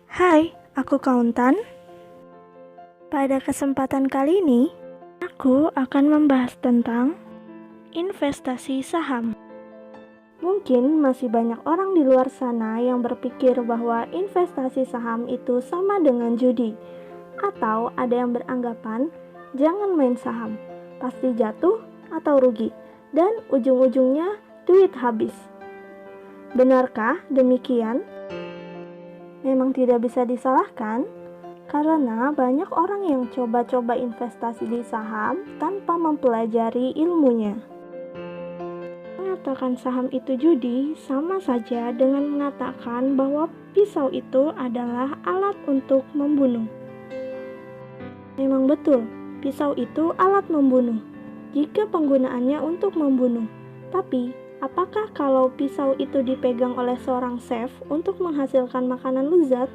Hai, aku Kauntan. Pada kesempatan kali ini, aku akan membahas tentang investasi saham. Mungkin masih banyak orang di luar sana yang berpikir bahwa investasi saham itu sama dengan judi. Atau ada yang beranggapan, jangan main saham, pasti jatuh atau rugi, dan ujung-ujungnya duit habis. Benarkah demikian? Memang tidak bisa disalahkan, karena banyak orang yang coba-coba investasi di saham tanpa mempelajari ilmunya. Mengatakan saham itu judi sama saja dengan mengatakan bahwa pisau itu adalah alat untuk membunuh. Memang betul, pisau itu alat membunuh jika penggunaannya untuk membunuh. Tapi, apakah kalau pisau itu dipegang oleh seorang chef untuk menghasilkan makanan lezat,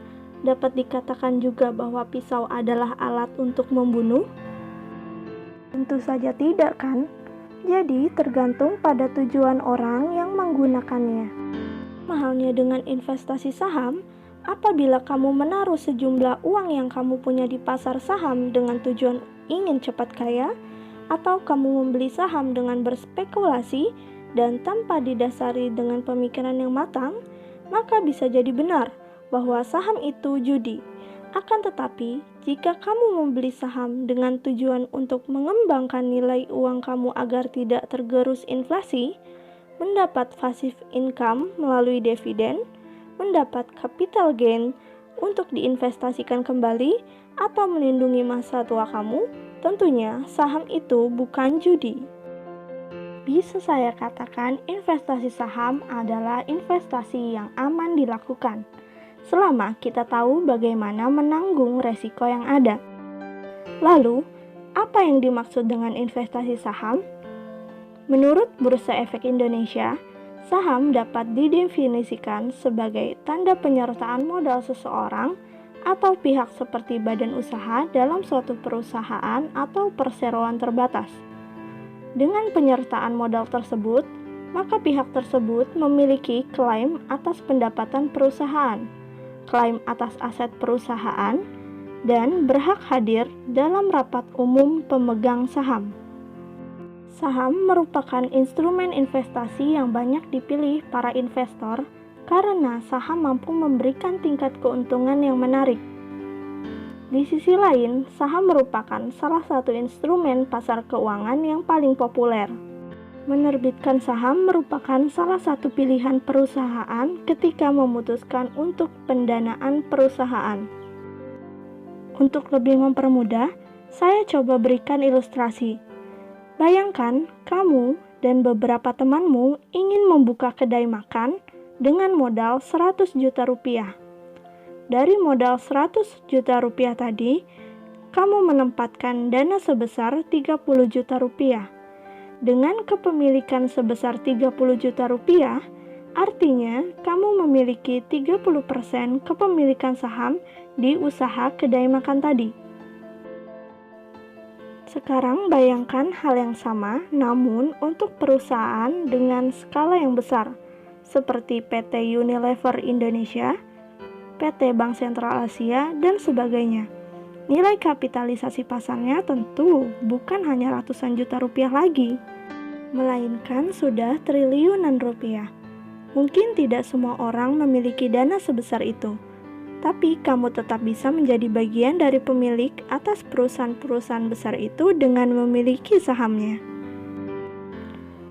dapat dikatakan juga bahwa pisau adalah alat untuk membunuh? Tentu saja tidak, kan? Jadi, tergantung pada tujuan orang yang menggunakannya. Mahalnya dengan investasi saham, apabila kamu menaruh sejumlah uang yang kamu punya di pasar saham dengan tujuan ingin cepat kaya, atau kamu membeli saham dengan berspekulasi dan tanpa didasari dengan pemikiran yang matang, maka bisa jadi benar bahwa saham itu judi. Akan tetapi, jika kamu membeli saham dengan tujuan untuk mengembangkan nilai uang kamu agar tidak tergerus inflasi, mendapat passive income melalui dividen, mendapat capital gain untuk diinvestasikan kembali, atau melindungi masa tua kamu, tentunya saham itu bukan judi. Bisa saya katakan investasi saham adalah investasi yang aman dilakukan, selama kita tahu bagaimana menanggung resiko yang ada. Lalu, apa yang dimaksud dengan investasi saham? Menurut Bursa Efek Indonesia, saham dapat didefinisikan sebagai tanda penyertaan modal seseorang atau pihak seperti badan usaha dalam suatu perusahaan atau perseroan terbatas. Dengan penyertaan modal tersebut, maka pihak tersebut memiliki klaim atas pendapatan perusahaan, klaim atas aset perusahaan, dan berhak hadir dalam rapat umum pemegang saham. Saham merupakan instrumen investasi yang banyak dipilih para investor karena saham mampu memberikan tingkat keuntungan yang menarik. Di sisi lain, saham merupakan salah satu instrumen pasar keuangan yang paling populer. Menerbitkan saham merupakan salah satu pilihan perusahaan ketika memutuskan untuk pendanaan perusahaan. Untuk lebih mempermudah, saya coba berikan ilustrasi. Bayangkan kamu dan beberapa temanmu ingin membuka kedai makan dengan modal 100 juta rupiah. Dari modal 100 juta rupiah tadi, kamu menempatkan dana sebesar 30 juta rupiah. Dengan kepemilikan sebesar 30 juta rupiah, artinya kamu memiliki 30% kepemilikan saham di usaha kedai makan tadi. Sekarang bayangkan hal yang sama, namun untuk perusahaan dengan skala yang besar, seperti PT Unilever Indonesia, PT Bank Sentral Asia, dan sebagainya. Nilai kapitalisasi pasarnya tentu bukan hanya ratusan juta rupiah lagi, melainkan sudah triliunan rupiah. Mungkin tidak semua orang memiliki dana sebesar itu, tapi kamu tetap bisa menjadi bagian dari pemilik atas perusahaan-perusahaan besar itu dengan memiliki sahamnya.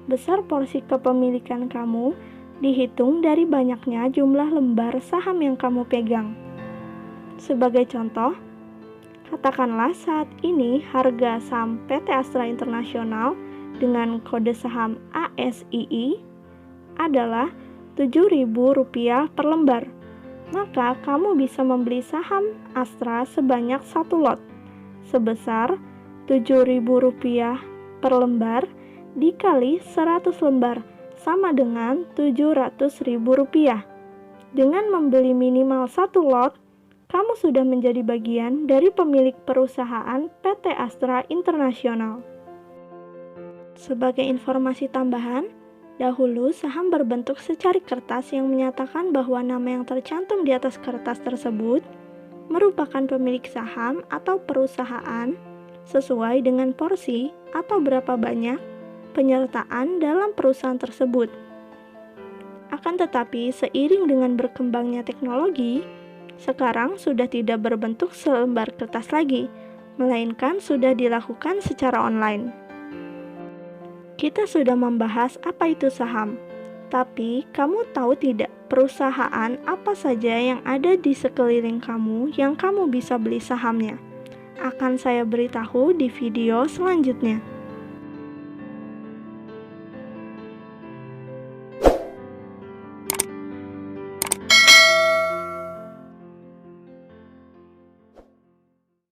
Besar porsi kepemilikan kamu dihitung dari banyaknya jumlah lembar saham yang kamu pegang. Sebagai contoh, katakanlah saat ini harga saham PT Astra International dengan kode saham ASII adalah Rp7.000 per lembar. Maka kamu bisa membeli saham Astra sebanyak 1 lot sebesar Rp7.000 per lembar dikali 100 lembar sama dengan Rp700.000. Dengan membeli minimal 1 lot, kamu sudah menjadi bagian dari pemilik perusahaan PT Astra International. Sebagai informasi tambahan, Dahulu, saham berbentuk secari kertas yang menyatakan bahwa nama yang tercantum di atas kertas tersebut merupakan pemilik saham atau perusahaan sesuai dengan porsi atau berapa banyak penyertaan dalam perusahaan tersebut. Akan tetapi, seiring dengan berkembangnya teknologi, sekarang sudah tidak berbentuk selembar kertas lagi, melainkan sudah dilakukan secara online. Kita sudah membahas apa itu saham, tapi kamu tahu tidak perusahaan apa saja yang ada di sekeliling kamu yang kamu bisa beli sahamnya? Akan saya beritahu di video selanjutnya.